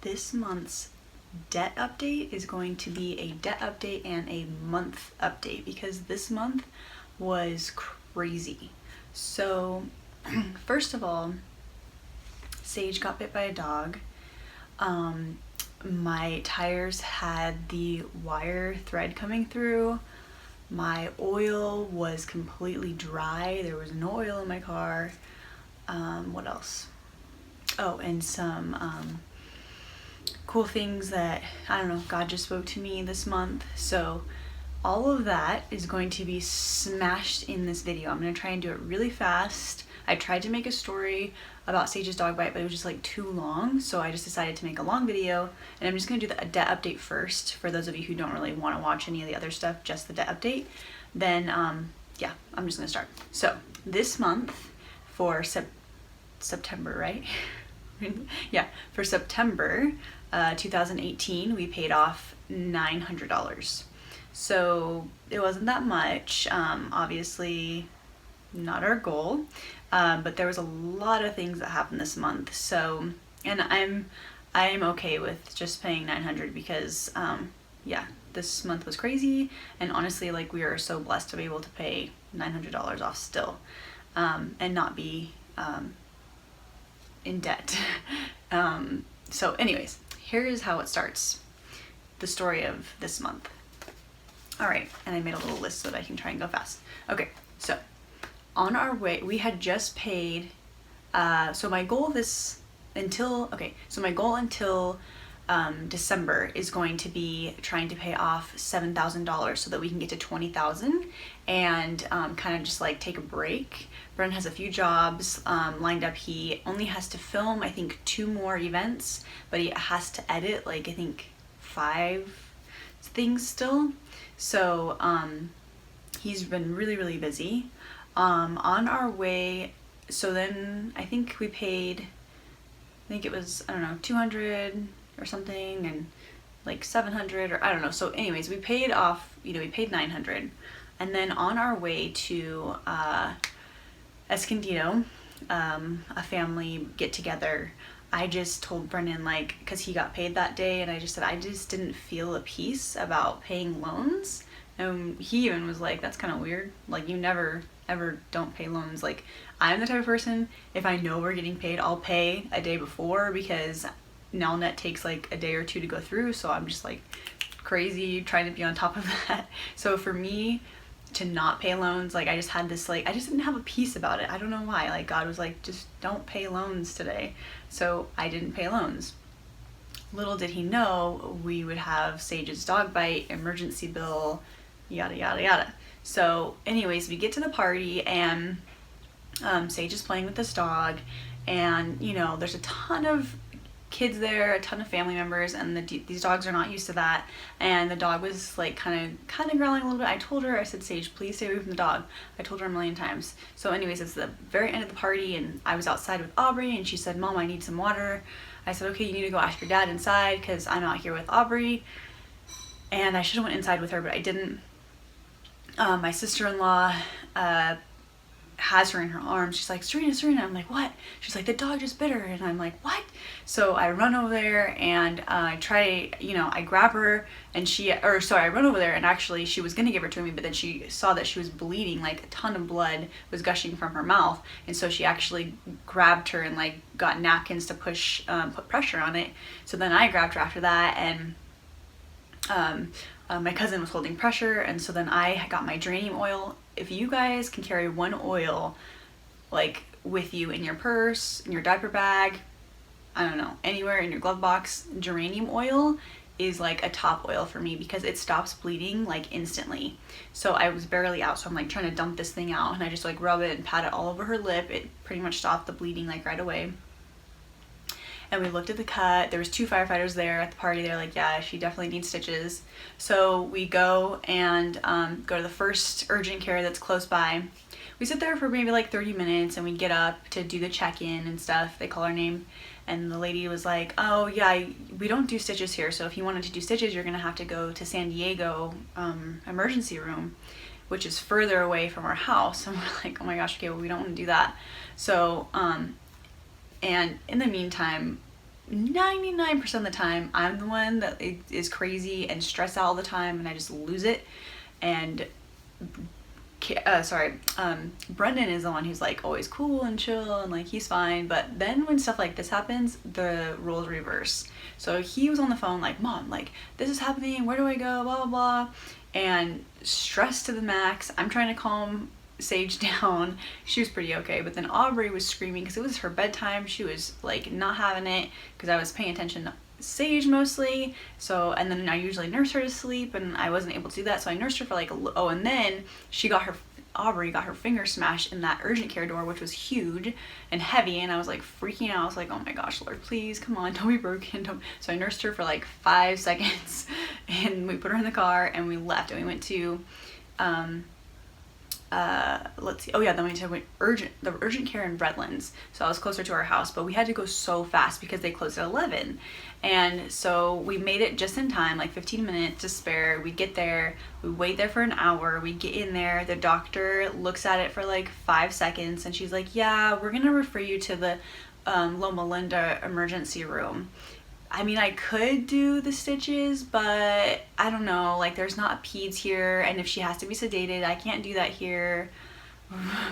this month's debt update is going to be a debt update and a month update because this month was crazy. So, first of all, Sage got bit by a dog. My tires had the wire thread coming through. My oil was completely dry. There was no oil in my car. What else? Oh, and some cool things that, I don't know, God just spoke to me this month. So all of that is going to be smashed in this video. I'm going to try and do it really fast. I tried to make a story about Sage's dog bite, but it was just like too long. So I just decided to make a long video, and I'm just going to do the debt update first for those of you who don't really want to watch any of the other stuff, just the debt update. Then, yeah, I'm just going to start. So this month for September, right? Yeah, for September 2018, we paid off $900. So it wasn't that much, obviously not our goal, but there was a lot of things that happened this month. So, and I'm okay with just paying $900 because, yeah, this month was crazy, and honestly, like, we are so blessed to be able to pay $900 off still, and not be in debt. So anyways, here is how it starts. The story of this month. All right, and I made a little list so that I can try and go fast. Okay, so on our way, we had just paid, so my goal until December is going to be trying to pay off $7,000 so that we can get to $20,000 and kind of just like take a break. Brennan has a few jobs lined up. He only has to film, I think, 2 more events, but he has to edit, like, I think 5 things still. So he's been really, really busy. On our way, so then I think we paid, I think it was, I don't know, 200 or something, and like 700, or I don't know. So anyways, we paid off, we paid 900. And then on our way to Escondido, a family get together, I just told Brennan, like, because he got paid that day, and I just said I just didn't feel a peace about paying loans. And he even was like, that's kind of weird. Like, you never, ever don't pay loans. Like, I'm the type of person, if I know we're getting paid, I'll pay a day before, because Nelnet takes like a day or 2 to go through. So I'm just like crazy trying to be on top of that. So for me to not pay loans, like, I just had this, like, I just didn't have a peace about it. I don't know why. Like, God was like, just don't pay loans today. So I didn't pay loans. Little did he know we would have Sage's dog bite, emergency bill, yada, yada, yada. So anyways, we get to the party, and Sage is playing with this dog, and, there's a ton of kids there, a ton of family members, and these dogs are not used to that. And the dog was like kind of growling a little bit. I told her, I said, Sage, please stay away from the dog. I told her a million times. So anyways, it's the very end of the party, and I was outside with Aubrey, and she said, Mom, I need some water. I said, okay, you need to go ask your dad inside because I'm out here with Aubrey. And I should have went inside with her, but I didn't. My sister-in-law has her in her arms. She's like, Serena. I'm like, what? She's like, the dog just bit her. And I'm like, what? So I run over there, and I grab her, and I run over there, and actually she was gonna give her to me, but then she saw that she was bleeding, like a ton of blood was gushing from her mouth, and so she actually grabbed her and like got napkins to put pressure on it. So then I grabbed her after that, and my cousin was holding pressure, and so then I got my geranium oil. If you guys can carry one oil, like, with you in your purse, in your diaper bag, I don't know, anywhere in your glove box, geranium oil is like a top oil for me because it stops bleeding like instantly. So I was barely out, so I'm like trying to dump this thing out, and I just like rub it and pat it all over her lip. It pretty much stopped the bleeding like right away. And we looked at the cut. There was 2 firefighters there at the party. They're like, yeah, she definitely needs stitches. So we go and go to the first urgent care that's close by. We sit there for maybe like 30 minutes, and we get up to do the check-in and stuff. They call our name, and the lady was like, oh yeah, we don't do stitches here, so if you wanted to do stitches, you're gonna have to go to San Diego emergency room, which is further away from our house. And we're like, oh my gosh, okay, well, we don't want to do that. So and in the meantime, 99% of the time, I'm the one that is crazy and stressed out all the time, and I just lose it. And Brendan is the one who's like always cool and chill and like he's fine. But then when stuff like this happens, the roles reverse. So he was on the phone like, Mom, like this is happening, where do I go, blah blah blah, and stressed to the max. I'm trying to calm Sage down. She was pretty okay, but then Aubrey was screaming because it was her bedtime. She was like not having it because I was paying attention to Sage mostly. So, and then I usually nurse her to sleep, and I wasn't able to do that, so I nursed her for like and then Aubrey got her finger smashed in that urgent care door, which was huge and heavy, and I was like freaking out. I was like, oh my gosh, Lord, please come on, don't be broken. So I nursed her for like 5 seconds and we put her in the car and we left, and we went to let's see. Oh yeah, then we went to the urgent care in Redlands. So I was closer to our house, but we had to go so fast because they closed at 11. And so we made it just in time, like 15 minutes to spare. We get there, we wait there for an hour, we get in there, the doctor looks at it for like 5 seconds and she's like, yeah, we're gonna refer you to the Loma Linda emergency room. I mean, I could do the stitches, but I don't know, like there's not a peds here, and if she has to be sedated, I can't do that here.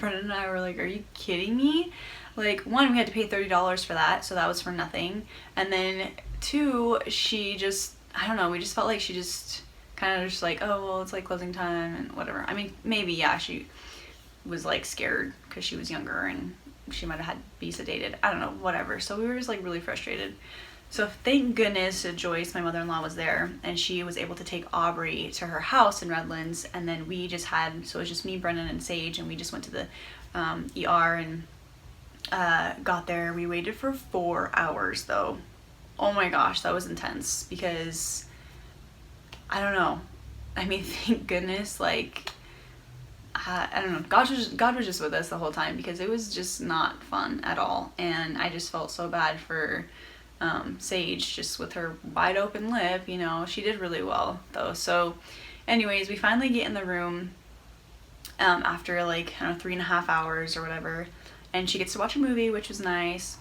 Brendan and I were like, are you kidding me? Like, one, we had to pay $30 for that, so that was for nothing. And then two, she just, I don't know, we just felt like she just kind of just like, oh, well, it's like closing time and whatever. I mean, maybe, yeah, she was like scared because she was younger and she might have had to be sedated. I don't know, whatever. So we were just like really frustrated. So thank goodness Joyce, my mother-in-law, was there, and she was able to take Aubrey to her house in Redlands, and then we just had, so it was just me, Brendan, and Sage, and we just went to the ER and got there. We waited for 4 hours though. Oh my gosh, that was intense because, I don't know, I mean, thank goodness, like, I don't know, God was just with us the whole time because it was just not fun at all, and I just felt so bad for Sage, just with her wide open lip, you know. She did really well though. So anyways, we finally get in the room after like, I don't know, 3.5 hours or whatever, and she gets to watch a movie, which was nice.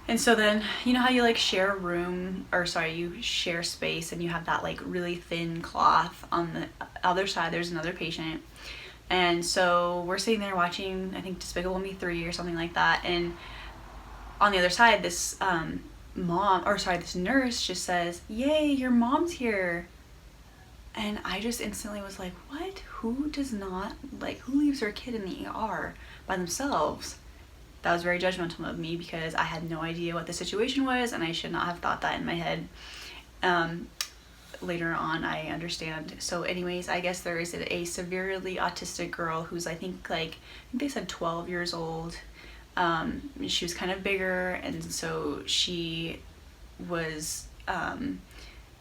And so then, you know how you like share a room, or sorry, you share space, and you have that like really thin cloth on the other side, there's another patient. And so we're sitting there watching, I think, Despicable Me 3 or something like that, and on the other side, this this nurse just says, yay, your mom's here. And I just instantly was like, what? Who leaves their kid in the ER by themselves? That was very judgmental of me because I had no idea what the situation was, and I should not have thought that in my head. Later on, I understand. So anyways, I guess there is a severely autistic girl who's, I think they said 12 years old. She was kind of bigger, and so she was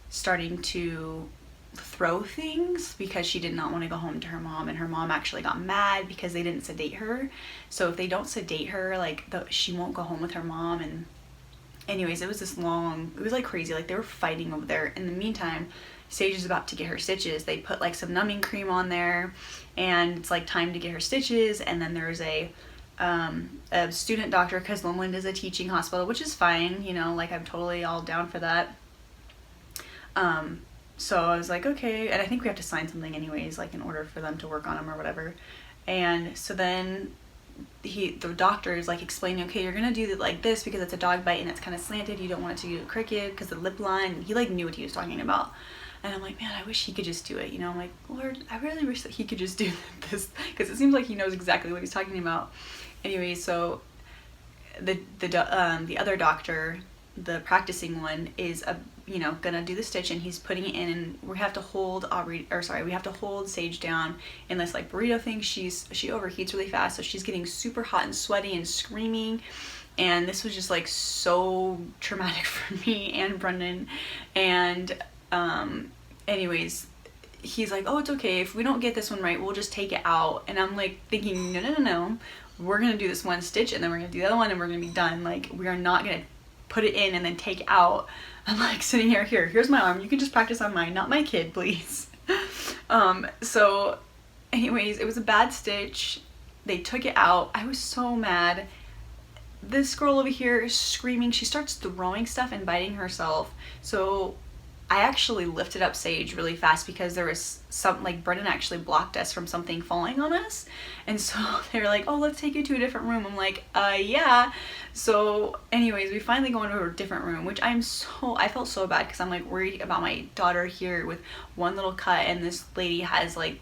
starting to throw things because she did not want to go home to her mom, and her mom actually got mad because they didn't sedate her. So if they don't sedate her, like she won't go home with her mom. And anyways, it was like crazy, like they were fighting over there. In the meantime, Sage is about to get her stitches. They put like some numbing cream on there, and it's like time to get her stitches. And then there's a student doctor, because Loma Linda is a teaching hospital, which is fine, you know, like I'm totally all down for that. So I was like, okay, and I think we have to sign something anyways, like in order for them to work on them or whatever. And so then the doctor is like explaining, okay, you're gonna do it like this because it's a dog bite and it's kind of slanted, you don't want it to get crooked because the lip line. He like knew what he was talking about. And I'm like, man, I wish he could just do it, you know. I'm like, Lord, I really wish that he could just do this, because it seems like he knows exactly what he's talking about. Anyway, so the other doctor, the practicing one, is gonna do the stitch, and he's putting it in, and we have to hold Sage down in this like burrito thing. She overheats really fast, so she's getting super hot and sweaty and screaming. And this was just like so traumatic for me and Brendan. And anyways, he's like, oh, it's okay, if we don't get this one right, we'll just take it out. And I'm like thinking, no, we're gonna do this one stitch, and then we're gonna do the other one, and we're gonna be done. Like, we are not gonna put it in and then take it out. I'm like sitting here's my arm, you can just practice on mine, not my kid, please. So anyways, it was a bad stitch. They took it out. I was so mad. this girl over here is screaming. She starts throwing stuff and biting herself. So I actually lifted up Sage really fast because there was some, like, Brennan actually blocked us from something falling on us. And so they were like, oh, let's take you to a different room. I'm like, yeah. So anyways, we finally go into a different room, which I felt so bad because I'm like worried about my daughter here with one little cut, and this lady has like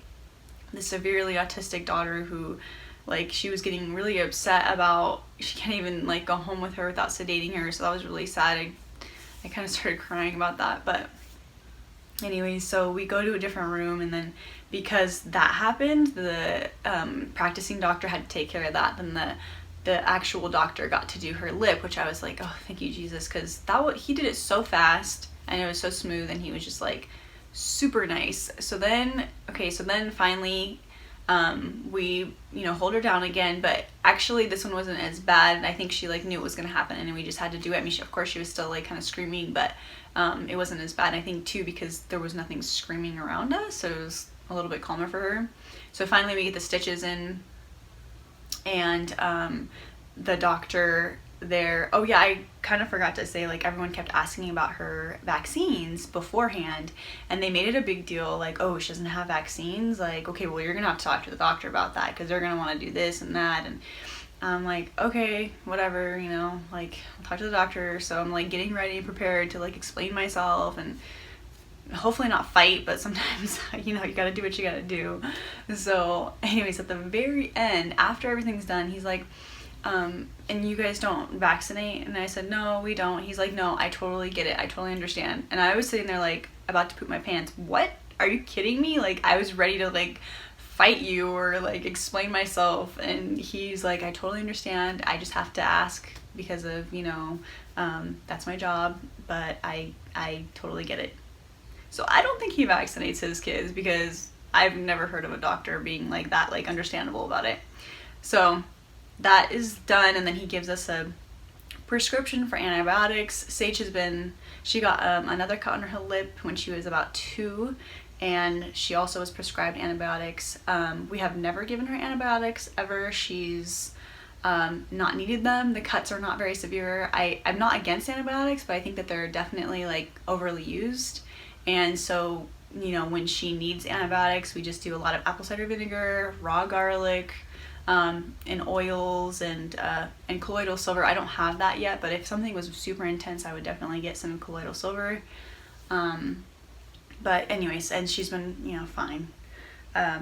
this severely autistic daughter who, like, she was getting really upset about, she can't even like go home with her without sedating her. So that was really sad. I kind of started crying about that. But anyways, so we go to a different room, and then because that happened, the practicing doctor had to take care of that. Then the actual doctor got to do her lip, which I was like, oh, thank you, Jesus, because he did it so fast and it was so smooth, and he was just like super nice. So then finally we, you know, hold her down again, but actually this one wasn't as bad, and I think she like knew it was gonna happen, and we just had to do it. I mean, of course she was still like kind of screaming, but it wasn't as bad. I think too because there was nothing screaming around us, so it was a little bit calmer for her. So finally we get the stitches in, and the doctor there, oh yeah, I kind of forgot to say, like, everyone kept asking about her vaccines beforehand, and they made it a big deal, like, oh, she doesn't have vaccines, like, okay, well, you're gonna have to talk to the doctor about that because they're gonna want to do this and that. And I'm like, okay, whatever, you know, like, I'll talk to the doctor. So I'm like getting ready, prepared to like explain myself and hopefully not fight, but sometimes, you know, you gotta do what you gotta do. So anyways, at the very end, after everything's done, he's like, and you guys don't vaccinate? And I said, no, we don't. He's like, no, I totally get it, I totally understand. And I was sitting there like about to poop my pants. What? Are you kidding me? Like, I was ready to like fight you or like explain myself. And he's like, I totally understand, I just have to ask because of, you know, that's my job, but I totally get it. So I don't think he vaccinates his kids, because I've never heard of a doctor being like that, like understandable about it. So that is done, and then he gives us a prescription for antibiotics. Sage she got another cut on her lip when she was about 2, and she also was prescribed antibiotics. We have never given her antibiotics ever. She's not needed them. The cuts are not very severe. I'm not against antibiotics, but I think that they're definitely like overly used. And so, you know, when she needs antibiotics, we just do a lot of apple cider vinegar, raw garlic, and oils, and colloidal silver. I don't have that yet, but if something was super intense, I would definitely get some colloidal silver. But anyways, and she's been, you know, fine.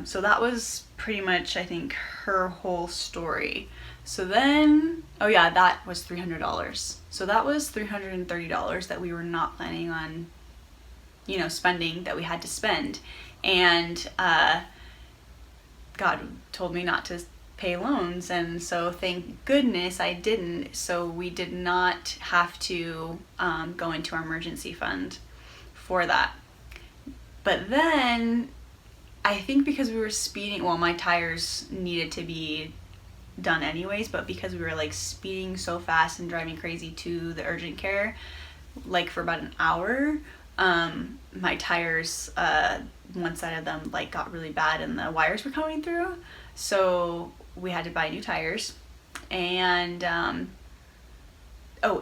So that was pretty much, I think, her whole story. So then, oh yeah, that was $300. So that was $330 that we were not planning on, you know, spending, that we had to spend. And God told me not to pay loans, and so thank goodness I didn't. So we did not have to go into our emergency fund for that. But then I think because we were speeding, well, my tires needed to be done anyways, but because we were like speeding so fast and driving crazy to the urgent care, like for about an hour, my tires, one side of them like got really bad and the wires were coming through. So we had to buy new tires. And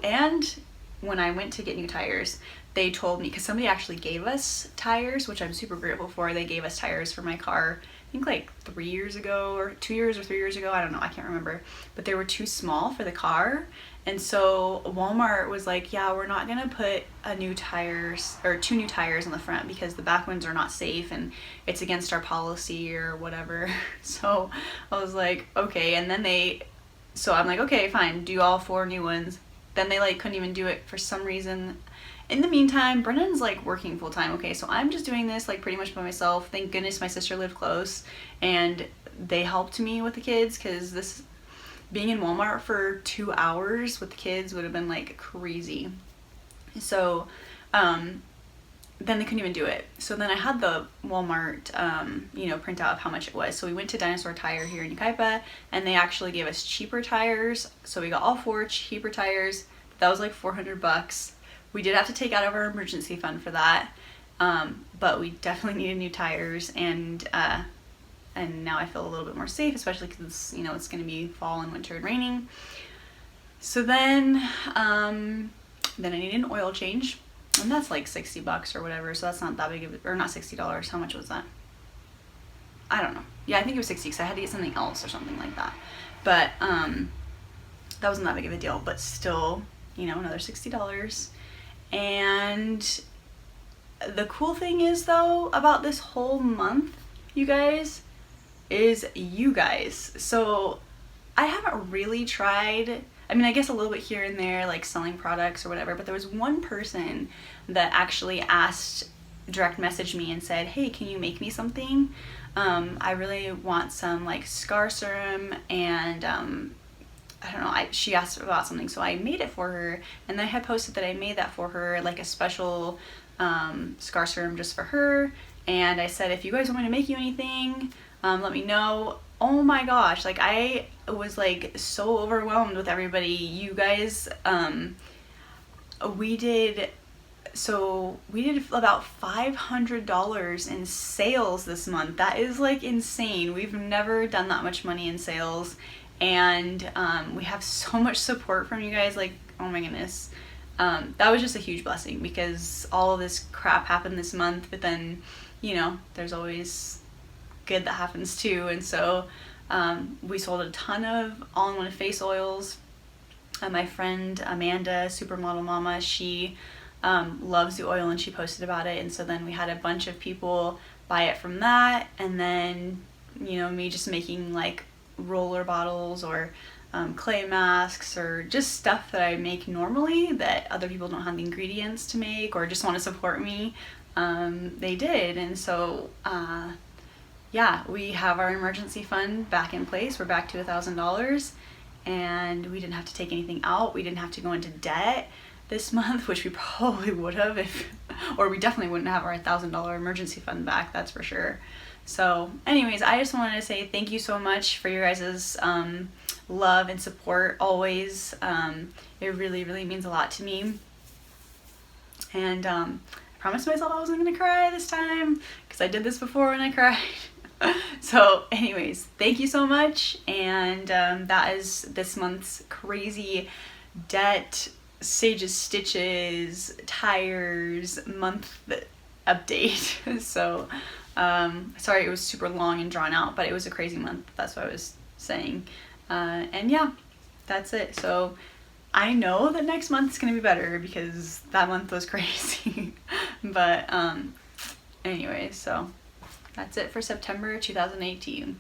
and when I went to get new tires, they told me, because somebody actually gave us tires, which I'm super grateful for. They gave us tires for my car, I think like 3 years ago, or 2 years or 3 years ago, I don't know, I can't remember, but they were too small for the car. And so Walmart was like, yeah, we're not gonna put two new tires on the front because the back ones are not safe and it's against our policy or whatever. So I was like, okay. And then so I'm like, okay, fine, do all 4 new ones. Then they like couldn't even do it for some reason. In the meantime, Brennan's like working full time. Okay, so I'm just doing this like pretty much by myself. Thank goodness my sister lived close and they helped me with the kids, because being in Walmart for 2 hours with the kids would have been like crazy. So then they couldn't even do it. So then I had the Walmart print out of how much it was. So we went to Dinosaur Tire here in Yucaipa, and they actually gave us cheaper tires. So we got all 4 cheaper tires. That was like $400. We did have to take out of our emergency fund for that, but we definitely needed new tires, and now I feel a little bit more safe, especially because it's going to be fall and winter and raining. So then I need an oil change, and that's like $60 or whatever, so that's not that big of a, or not $60. How much was that? I don't know. Yeah, I think it was 60 because I had to get something else or something like that. But that wasn't that big of a deal, but still, you know, another $60. And the cool thing is, though, about this whole month, you guys, is you guys. So I haven't really tried, I mean, I guess a little bit here and there, like selling products or whatever, but there was one person that actually direct messaged me and said, hey, can you make me something? I really want some like scar serum, and I don't know, she asked about something, so I made it for her, and then I had posted that I made that for her, like a special scar serum just for her, and I said, if you guys want me to make you anything, let me know. Oh my gosh, like I was like so overwhelmed with everybody. You guys, we did about $500 in sales this month. That is like insane. We've never done that much money in sales, and we have so much support from you guys. Like, oh my goodness. That was just a huge blessing, because all of this crap happened this month, but then, you know, there's always good that happens too. And so we sold a ton of all-in-one face oils. My friend Amanda, Supermodel Mama, she loves the oil, and she posted about it, and so then we had a bunch of people buy it from that, and then, you know, me just making like roller bottles or clay masks, or just stuff that I make normally that other people don't have the ingredients to make or just want to support me. They did, and so yeah, we have our emergency fund back in place. We're back to $1,000, and we didn't have to take anything out. We didn't have to go into debt this month, which we probably would have or we definitely wouldn't have our $1,000 emergency fund back, that's for sure. So anyways, I just wanted to say thank you so much for your guys' love and support always. It really, really means a lot to me. And I promised myself I wasn't gonna cry this time, because I did this before and I cried. So anyways, thank you so much, and that is this month's crazy debt, Sage's Stitches, tires month update. So sorry it was super long and drawn out, but it was a crazy month, that's what I was saying. And yeah, that's it. So I know that next month is gonna be better, because that month was crazy. But anyway, so that's it for September 2018.